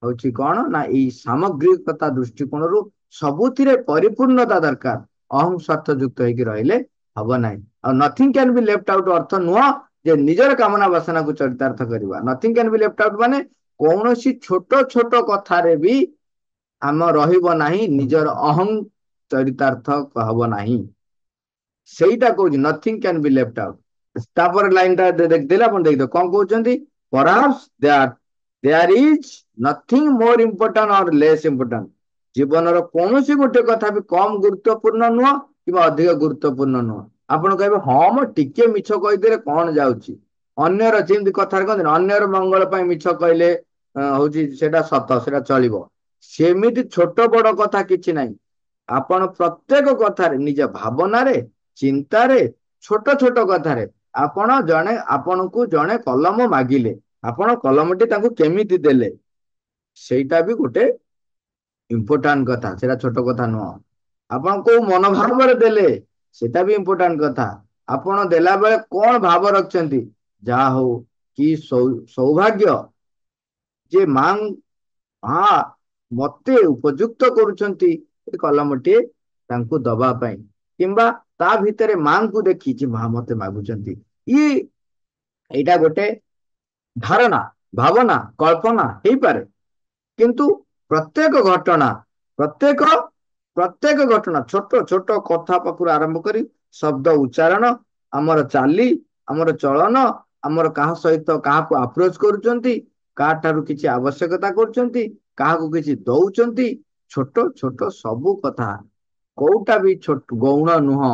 ହଉଛି କଣ ନା, ଏଇ ସାମଗ୍ରିକତା ଦୃଷ୍ଟିକୋଣରୁ ସବୁଥିରେ ପରିପୂର୍ଣ୍ଣତା ଦରକାର। ଅହଂ ସ୍ୱାର୍ଥ ଯୁକ୍ତ ହେଇକି ରହିଲେ ହବ ନାହିଁ। ଆଉ Nothing can be left out ଅର୍ଥ ନୁହଁ ଯେ ନିଜର କାମନା ବାସନାକୁ ଚରିତାର୍ଥ କରିବା। Nothing can be left out ମାନେ କୌଣସି ଛୋଟ ଛୋଟ କଥାରେ ବି ଆମ ରହିବ ନାହିଁ, ନିଜର ଅହଂ ଚରିତାର୍ଥ ହବ ନାହିଁ। ସେଇଟା କହୁଛି Nothing can be left out. ତାପରେ ଲାଇନ ଟା ଦେଖିଦେଲେ ଆପଣ ଦେଖିଦେବେ କଣ କହୁଛନ୍ତି, perhaps there is nothing more important or less important, ଜୀବନର କୌଣସି ଗୋଟେ କଥା ବି କମ ଗୁରୁତ୍ୱପୂର୍ଣ୍ଣ ନୁହଁ କିମ୍ବା ଅଧିକ ଗୁରୁତ୍ୱପୂର୍ଣ୍ଣ ନୁହଁ। ଆପଣ କହିବେ ହଁ ମୁଁ ଟିକେ ମିଛ କହିଦେଲେ କଣ ଯାଉଛି। ଅନ୍ୟର ଯେମିତି କଥାରେ କହନ୍ତିନି ଅନ୍ୟର ମଙ୍ଗଳ ପାଇଁ ମିଛ କହିଲେ ହଉଛି ସେଟା ସତ, ସେଟା ଚଳିବ। ସେମିତି ଛୋଟ ବଡ କଥା କିଛି ନାହିଁ। ଆପଣ ପ୍ରତ୍ୟେକ କଥାରେ ନିଜ ଭାବନାରେ, ଚିନ୍ତାରେ, ଛୋଟ ଛୋଟ କଥାରେ ଆପଣ ଆପଣଙ୍କୁ ଜଣେ କଲମ ମାଗିଲେ ଆପଣ କଲମଟି ତାଙ୍କୁ କେମିତି ଦେଲେ ସେଇଟା ବି ଗୋଟେ ଇମ୍ପୋର୍ଟାଣ୍ଟ କଥା, ସେଇଟା ଛୋଟ କଥା ନୁହଁ। ଆପଣ କୋଉ ମନୋଭାବରେ ଦେଲେ ସେଟା ବି ଇମ୍ପୋର୍ଟାଣ୍ଟ କଥା। ଆପଣ ଦେଲା ବେଳେ କଣ ଭାବ ରଖିଛନ୍ତି। ଯାହା ହଉ କି ସୌଭାଗ୍ୟ ଯେ ମା ମତେ ଉପଯୁକ୍ତ କରୁଛନ୍ତି ଏ କଲମଟିଏ ତାଙ୍କୁ ଦବା ପାଇଁ, କିମ୍ବା ତା ଭିତରେ ମାଙ୍କୁ ଦେଖିଛି ମା ମତେ ମାଗୁଛନ୍ତି। ଇଏ ଏଇଟା ଗୋଟେ ଧାରଣା, ଭାବନା, କଳ୍ପନା ହେଇପାରେ। କିନ୍ତୁ ପ୍ରତ୍ୟେକ ଘଟଣା ପ୍ରତ୍ୟେକ ପ୍ରତ୍ୟେକ ଘଟଣା ଛୋଟ ଛୋଟ କଥା ପାଖରୁ ଆରମ୍ଭ କରି ଶବ୍ଦ ଉଚ୍ଚାରଣ, ଆମର ଚାଲି, ଆମର ଚଳନ, ଆମର କାହା ସହିତ କାହାକୁ ଆପ୍ରୋଚ କରୁଛନ୍ତି, କାହା ଠାରୁ କିଛି ଆବଶ୍ୟକତା କରୁଛନ୍ତି, କାହାକୁ କିଛି ଦଉଛନ୍ତି, ଛୋଟ ଛୋଟ ସବୁ କଥା କୋଉଟା ବି ଛୋଟ ଗୌଣ ନୁହଁ।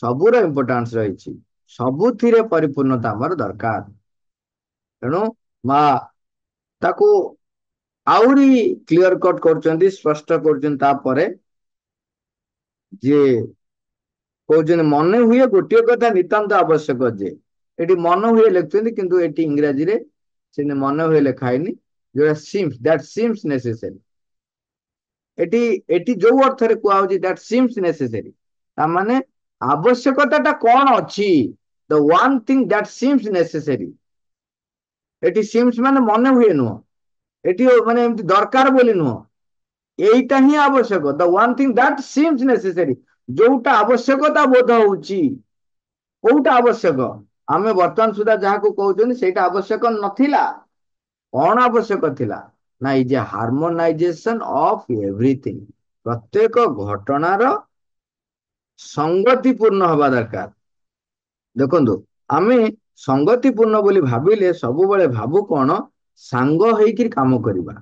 ସବୁର ଇମ୍ପୋର୍ଟାନ୍ସ ରହିଛି, ସବୁଥିରେ ପରିପୂର୍ଣ୍ଣତା ଆମର ଦରକାର। ତେଣୁ ମା ତାକୁ ଆହୁରି କ୍ଲିୟର କଟ କରୁଛନ୍ତି, ସ୍ପଷ୍ଟ କରୁଛନ୍ତି। ତାପରେ ଯେ କହୁଛନ୍ତି ମନେ ହୁଏ ଗୋଟିଏ କଥା ନିତାନ୍ତ ଆବଶ୍ୟକ ଯେ, ଏଠି ମନେ ହୁଏ ଲେଖୁଛନ୍ତି କିନ୍ତୁ ଏଠି ଇଂରାଜୀରେ ସେମିତି ମନେ ହୁଏ ଲେଖା ହେଇନି, ଯୋଉଟା ସିମ୍ସ ଦ୍ୟାଟ ସିମ୍ସ ନେସେସାରୀ। ଏଠି ଏଠି ଯୋଉ ଅର୍ଥରେ କୁହାହଉଛି ଦ୍ୟାଟ ସିମ୍ସ ନେସେସାରୀ, ତାମାନେ ଆବଶ୍ୟକତା ଟା କଣ ଅଛି, the one thing that seems necessary. ଏଠି ସିମ୍ସ ମାନେ ମନେ ହୁଏ ନୁହଁ, ଏଠି ମାନେ ଏମିତି ଦରକାର ବୋଲି ନୁହଁ, এইটা ହିଁ ଆବଶ୍ୟକ, the one thing that seems necessary. ଯୋଉଟା ଆବଶ୍ୟକତା ବୋଧ ହଉଛି, କୋଉଟା ଆବଶ୍ୟକ ଆମେ ବର୍ତ୍ତମାନ ସୁଦ୍ଧା ଯାହାକୁ କହୁଛନ୍ତି ସେଇଟା ଆବଶ୍ୟକ ନଥିଲା। କଣ ଆବଶ୍ୟକ ଥିଲା ନା ଏଇ ଯେ ହାର୍ମୋନାଇଜେସନ ଅଫ ଏଭ୍ରିଥିଙ୍ଗ, ପ୍ରତ୍ୟେକ ଘଟଣାର ସଂଗତିପୂର୍ଣ୍ଣ ହବା ଦରକାର। ଦେଖନ୍ତୁ ଆମେ ସଂଗତିପୂର୍ଣ୍ଣ ବୋଲି ଭାବିଲେ ସବୁବେଳେ ଭାବୁ କଣ, ସାଙ୍ଗ ହେଇକିରି କାମ କରିବା,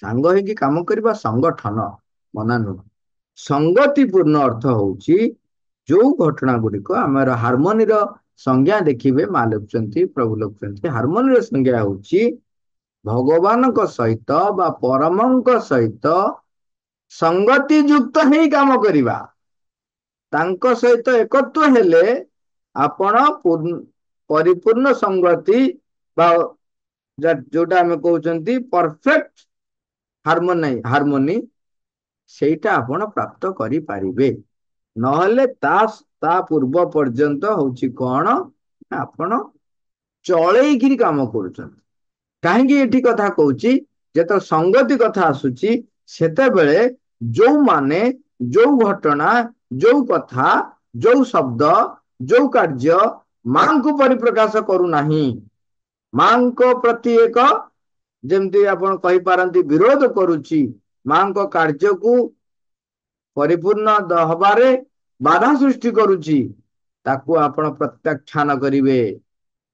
ସାଙ୍ଗ ହେଇକି କାମ କରିବା ସଂଗଠନ ମନା ନୁହଁ। ସଂଗତିପୂର୍ଣ୍ଣ ଅର୍ଥ ହଉଛି ଯୋଉ ଘଟଣା ଗୁଡିକ ଆମର ହାରମୋନିର ସଂଜ୍ଞା ଦେଖିବେ, ମା ଲେଖୁଛନ୍ତି, ପ୍ରଭୁ ଲେଖୁଛନ୍ତି, ହାରମୋନିର ସଂଜ୍ଞା ହଉଛି ଭଗବାନଙ୍କ ସହିତ ବା ପରମଙ୍କ ସହିତ ସଂଗତି ଯୁକ୍ତ ହେଇ କାମ କରିବା। ତାଙ୍କ ସହିତ ଏକତ୍ୱ ହେଲେ ଆପଣ ପରିପୂର୍ଣ୍ଣ ସଂଗତି ବା ଯୋଉଟା ଆମେ କହୁଛନ୍ତି ପରଫେକ୍ଟ ହାରମୋନି ସେଇଟା ଆପଣ ପ୍ରାପ୍ତ କରିପାରିବେ। ନହେଲେ ତା ପୂର୍ବ ପର୍ଯ୍ୟନ୍ତ ହଉଛି କଣ, ଆପଣ ଚଳେଇକିରି କାମ କରୁଛନ୍ତି। କାହିଁକି ଏଠି କଥା କହୁଛି, ଯେତେବେଳେ ସଂଗତି କଥା ଆସୁଛି ସେତେବେଳେ ଯୋଉମାନେ ଯୋଉ ଘଟଣା, ଯୋଉ କଥା, ଯୋଉ ଶବ୍ଦ, ଯୋଉ କାର୍ଯ୍ୟ ମାଙ୍କୁ ପରିପ୍ରକାଶ କରୁନାହିଁ, ମାଙ୍କ ପ୍ରତି ଏକ ଯେମିତି ଆପଣ କହିପାରନ୍ତି ବିରୋଧ କରୁଛି, ମାଙ୍କ କାର୍ଯ୍ୟକୁ ପରିପୂର୍ଣ୍ଣ ହବାରେ ବାଧା ସୃଷ୍ଟି କରୁଛି, ତାକୁ ଆପଣ ପ୍ରତ୍ୟାଖ୍ୟାନ କରିବେ।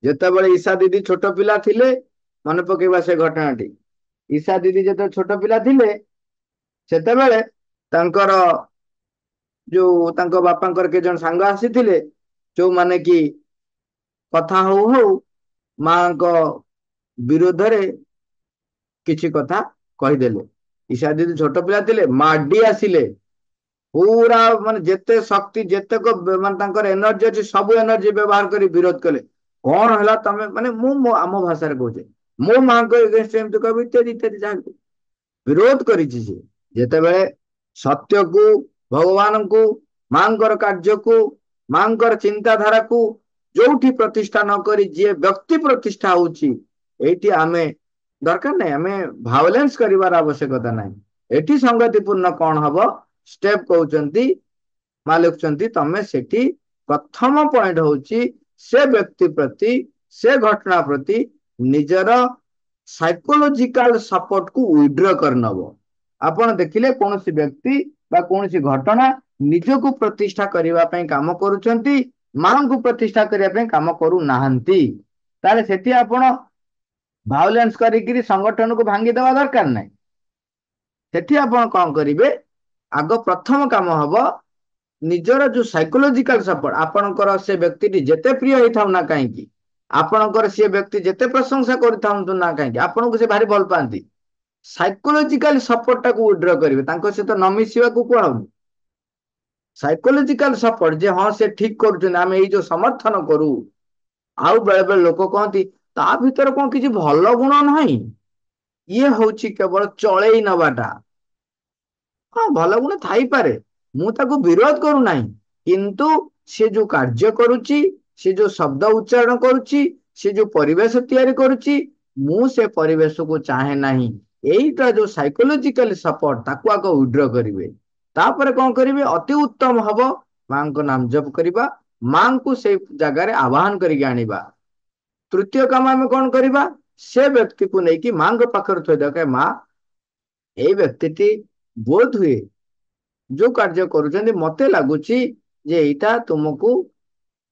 ଯେତେବେଳେ ଈଶା ଦିଦି ଛୋଟ ପିଲା ଥିଲେ, ମନେ ପକେଇବା ସେ ଘଟଣାଟି। ଈଶା ଦିଦି ଯେତେବେଳେ ଛୋଟ ପିଲା ଥିଲେ ସେତେବେଳେ ତାଙ୍କର ଯୋଉ ତାଙ୍କ ବାପାଙ୍କର କେତେ ଜଣ ସାଙ୍ଗ ଆସିଥିଲେ, ଯୋଉମାନେ କି କଥା ହଉ ହଉ ମାଙ୍କ ବିରୋଧରେ କିଛି କଥା କହିଦେଲେ। ଈଶା ଦିଦି ଛୋଟ ପିଲା ଥିଲେ, ମାଡି ଆସିଲେ, ପୁରା ମାନେ ଯେତେ ଶକ୍ତି ଯେତେକ ମାନେ ତାଙ୍କର ଏନର୍ଜି ଅଛି ସବୁ ଏନର୍ଜି ବ୍ୟବହାର କରି ବିରୋଧ କଲେ। କଣ ହେଲା ତମେ, ମାନେ ମୁଁ ଆମ ଭାଷାରେ କହୁଛେ, ମୋ ମାଙ୍କ ଏଗେନଷ୍ଟ ଏମିତି କହିବ ଇତ୍ୟାଦି ଇତ୍ୟାଦି ଯାହା ବିରୋଧ କରିଛି ସେ। ଯେତେବେଳେ ସତ୍ୟକୁ, ଭଗବାନଙ୍କୁ, ମାଙ୍କର କାର୍ଯ୍ୟକୁ, ମାଙ୍କର ଚିନ୍ତାଧାରାକୁ ଯୋଉଠି ପ୍ରତିଷ୍ଠା ନ କରି ଯିଏ ବ୍ୟକ୍ତି ପ୍ରତିଷ୍ଠା ହଉଛି, ଏଇଠି ଆମେ ଦରକାର ନାହିଁ, ଆମେ ଭାଓଲେନ୍ସ କରିବାର ଆବଶ୍ୟକତା ନାହିଁ। ଏଠି ସଂଗତିପୂର୍ଣ୍ଣ କଣ ହବ, ଷ୍ଟେପ କହୁଛନ୍ତି, ମା ଲେଖୁଛନ୍ତି, ତମେ ସେଠି ପ୍ରଥମ ପଏଣ୍ଟ ହଉଛି ସେ ବ୍ୟକ୍ତି ପ୍ରତି, ସେ ଘଟଣା ପ୍ରତି ନିଜର ସାଇକୋଲୋଜିକାଲ ସପୋର୍ଟକୁ ୱିଡ୍ର କରିନବ। ଆପଣ ଦେଖିଲେ କୌଣସି ବ୍ୟକ୍ତି ବା କୌଣସି ଘଟଣା ନିଜକୁ ପ୍ରତିଷ୍ଠା କରିବା ପାଇଁ କାମ କରୁଛନ୍ତି, ମାଙ୍କୁ ପ୍ରତିଷ୍ଠା କରିବା ପାଇଁ କାମ କରୁନାହାନ୍ତି, ତାହେଲେ ସେଠି ଆପଣ ଭାଓଲେନ୍ସ କରିକିରି ସଂଗଠନକୁ ଭାଙ୍ଗିଦବା ଦରକାର ନାହିଁ। ସେଠି ଆପଣ କଣ କରିବେ, ଆଗ ପ୍ରଥମ କାମ ହବ ନିଜର ଯୋଉ ସାଇକୋଲୋଜିକାଲ ସପୋର୍ଟ, ଆପଣଙ୍କର ସେ ବ୍ୟକ୍ତିଟି ଯେତେ ପ୍ରିୟ ହେଇଥାଉ ନା କାହିଁକି, ଆପଣଙ୍କର ସେ ବ୍ୟକ୍ତି ଯେତେ ପ୍ରଶଂସା କରିଥାନ୍ତୁ ନା କାହିଁକି, ଆପଣଙ୍କୁ ସେ ଭାରି ଭଲ ପାଆନ୍ତି, ସାଇକୋଲୋଜିକାଲ ସପୋର୍ଟ ଟାକୁ ୱିଡ୍ର କରିବେ, ତାଙ୍କ ସହିତ ନ ମିଶିବାକୁ କୁହାହଉନି। ସାଇକୋଲୋଜିକାଲ ସପୋର୍ଟ ଯେ ହଁ ସେ ଠିକ କରୁଛନ୍ତି, ଆମେ ଏଇ ଯୋଉ ସମର୍ଥନ କରୁ। ଆଉ ବେଳେ ବେଳେ ଲୋକ କହନ୍ତି ତା ଭିତରେ କଣ କିଛି ଭଲ ଗୁଣ ନାହିଁ, ଇଏ ହଉଛି କେବଳ ଚଳେଇ ନବାଟା। ହଁ ଭଲ ଗୁଣ ଥାଇପାରେ, ମୁଁ ତାକୁ ବିରୋଧ କରୁନାହିଁ, କିନ୍ତୁ ସେ ଯୋଉ କାର୍ଯ୍ୟ କରୁଛି, ସେ ଯୋଉ ଶବ୍ଦ ଉଚ୍ଚାରଣ କରୁଛି, ସେ ଯୋଉ ପରିବେଶ ତିଆରି କରୁଛି, ମୁଁ ସେ ପରିବେଶକୁ ଚାହେଁ ନାହିଁ। ଏଇଟା ଯୋଉ ସାଇକୋଲୋଜିକାଲ ସପୋର୍ଟ, ତାକୁ ଆଗ ୱିଡ୍ର କରିବେ। ତାପରେ କଣ କରିବେ, ଅତି ଉତ୍ତମ ହବ ମାଙ୍କ ନାମ ଜପ କରିବା, ମାଙ୍କୁ ସେଇ ଜାଗାରେ ଆବାହନ କରିକି ଆଣିବା। ତୃତୀୟ କାମ ଆମେ କଣ କରିବା, ସେ ବ୍ୟକ୍ତିକୁ ନେଇକି ମାଙ୍କ ପାଖରେ ଥୋଇଦେବା, ମା ଏଇ ବ୍ୟକ୍ତିଟି ବୋଧ ହୁଏ ଯୋଉ କାର୍ଯ୍ୟ କରୁଛନ୍ତି, ମତେ ଲାଗୁଛି ଯେ ଏଇଟା ତୁମକୁ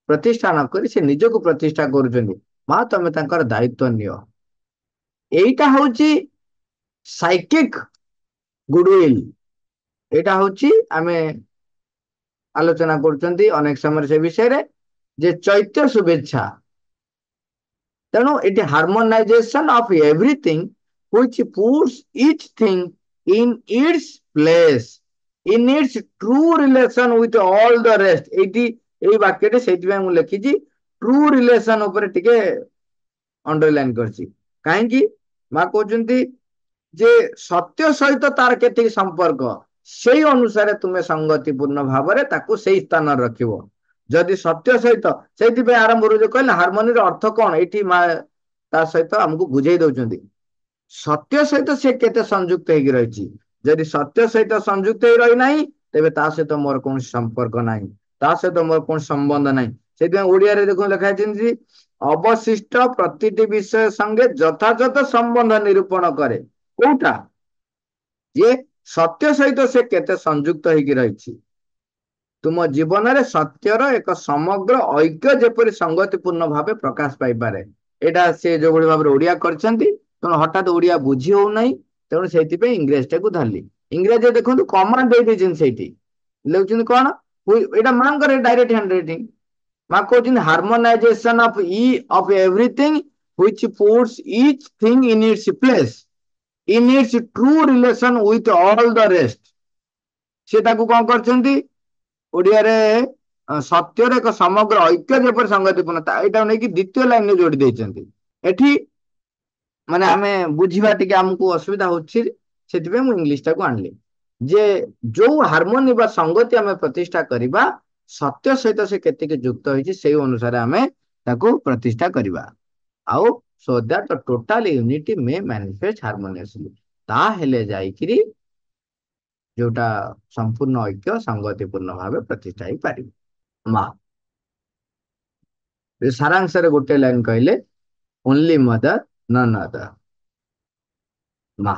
ପ୍ରତିଷ୍ଠା ନ କରି ସେ ନିଜକୁ ପ୍ରତିଷ୍ଠା କରୁଛନ୍ତି, ମା ତମେ ତାଙ୍କର ଦାୟିତ୍ୱ ନିଅ। ଏଇଟା ହଉଛି ସାଇକିକ ଗୁଡୱିଲ। ଏଇଟା ହଉଛି ଆମେ ଆଲୋଚନା କରୁଛନ୍ତି ଅନେକ ସମୟରେ ସେ ବିଷୟରେ, ଯେ ଚୈତ୍ୟ ଶୁଭେଚ୍ଛା। ତେଣୁ ଏଠି harmonization of everything which puts each thing in its place in its true relation with all the rest। ଏଇଠି ଏଇ ବାକ୍ୟଟି ସେଇଥିପାଇଁ ମୁଁ ଲେଖିଛି ଟ୍ରୁ ରିଲେସନ ଉପରେ ଟିକେ ଅଣ୍ଡରଲାଇନ କରିଛି। କାହିଁକି, ମା କହୁଛନ୍ତି ଯେ ସତ୍ୟ ସହିତ ତାର କେତିକି ସମ୍ପର୍କ, ସେଇ ଅନୁସାରେ ତୁମେ ସଙ୍ଗତିପୂର୍ଣ୍ଣ ଭାବରେ ତାକୁ ସେଇ ସ୍ଥାନରେ ରଖିବ। ଯଦି ସତ୍ୟ ସହିତ, ସେଇଥିପାଇଁ ଆରମ୍ଭରୁ ଯୋଉ କହିଲେ ହାରମୋନିର ଅର୍ଥ କଣ, ଏଇଠି ମା ତା ସହିତ ଆମକୁ ବୁଝେଇ ଦଉଛନ୍ତି। ସତ୍ୟ ସହିତ ସେ କେତେ ସଂଯୁକ୍ତ ହେଇକି ରହିଛି, ଯଦି ସତ୍ୟ ସହିତ ସଂଯୁକ୍ତ ହେଇ ରହିନାହିଁ, ତେବେ ତା ସହିତ ମୋର କୌଣସି ସମ୍ପର୍କ ନାହିଁ, ତା ସହିତ ମୋର କୌଣସି ସମ୍ବନ୍ଧ ନାହିଁ। ସେଥିପାଇଁ ଓଡିଆରେ ଦେଖୁନ ଲେଖା ହେଇଛି, ଅବଶିଷ୍ଟ ପ୍ରତିଟି ବିଷୟ ସଙ୍ଗେ ଯଥାଯଥ ସମ୍ବନ୍ଧ ନିରୂପଣ କରେ। କୋଉଟା, ଯେ ସତ୍ୟ ସହିତ ସେ କେତେ ସଂଯୁକ୍ତ ହେଇକି ରହିଛି। ତୁମ ଜୀବନରେ ସତ୍ୟର ଏକ ସମଗ୍ର ଐକ୍ୟ ଯେପରି ସଙ୍ଗତିପୂର୍ଣ୍ଣ ଭାବେ ପ୍ରକାଶ ପାଇପାରେ। ଏଇଟା ସେ ଯୋଉଭଳି ଭାବରେ ଓଡିଆ କରିଛନ୍ତି, ତେଣୁ ହଠାତ୍ ଓଡିଆ ବୁଝି ହଉନାହିଁ, ତେଣୁ ସେଇଥିପାଇଁ ଇଂରେଜଟାକୁ ଧରିଲି। ଇଂରେଜୀ ଦେଖନ୍ତୁ କମାଣ୍ଡ ଦେଇ ଦେଇଛନ୍ତି, ସେଇଠି ଲେଖୁଛନ୍ତି କଣ, ଏଇଟା ମାଙ୍କର ଡାଇରେକ୍ଟ ହ୍ୟାଣ୍ଡ ରାଇଟିଂ। ମା କହୁଛନ୍ତି harmonization of everything which puts each thing in its place in its true relation with all the rest। ସେ ତାକୁ କଣ କରିଛନ୍ତି ଓଡିଆରେ, ସତ୍ୟର ଏକ ସମଗ୍ର ଐକ୍ୟ ଯେପରି ସଂଗତିପୂର୍ଣ୍ଣ, ଏଇଟାକୁ ନେଇକି ଦ୍ୱିତୀୟ ଲାଇନରେ ଯୋଡି ଦେଇଛନ୍ତି। ଏଠି ମାନେ ଆମେ ବୁଝିବା ଟିକେ ଆମକୁ ଅସୁବିଧା ହଉଛି, ସେଥିପାଇଁ ମୁଁ ଇଂଲିଶ ଟାକୁ ଆଣିଲି, ଯେ ଯୋଉ ହାରମୋନି ବା ସଙ୍ଗତି ଆମେ ପ୍ରତିଷ୍ଠା କରିବା, ସତ୍ୟ ସହିତ ସେ କେତିକି ଯୁକ୍ତ ହେଇଛି ସେଇ ଅନୁସାରେ ଆମେ ତାକୁ ପ୍ରତିଷ୍ଠା କରିବା। ଆଉ so that the total unity may manifest harmoniously। ତାହେଲେ ଯାଇକିରି ଯୋଉଟା ସମ୍ପୂର୍ଣ୍ଣ ଐକ୍ୟ ସଂଗତିପୂର୍ଣ୍ଣ ଭାବେ ପ୍ରତିଷ୍ଠା ହେଇପାରିବ। ମା ସାରାଂଶରେ ଗୋଟେ ଲାଇନ କହିଲେ, ଓନ୍ଲି ମଦର ନନ୍ ଅଦର। ମା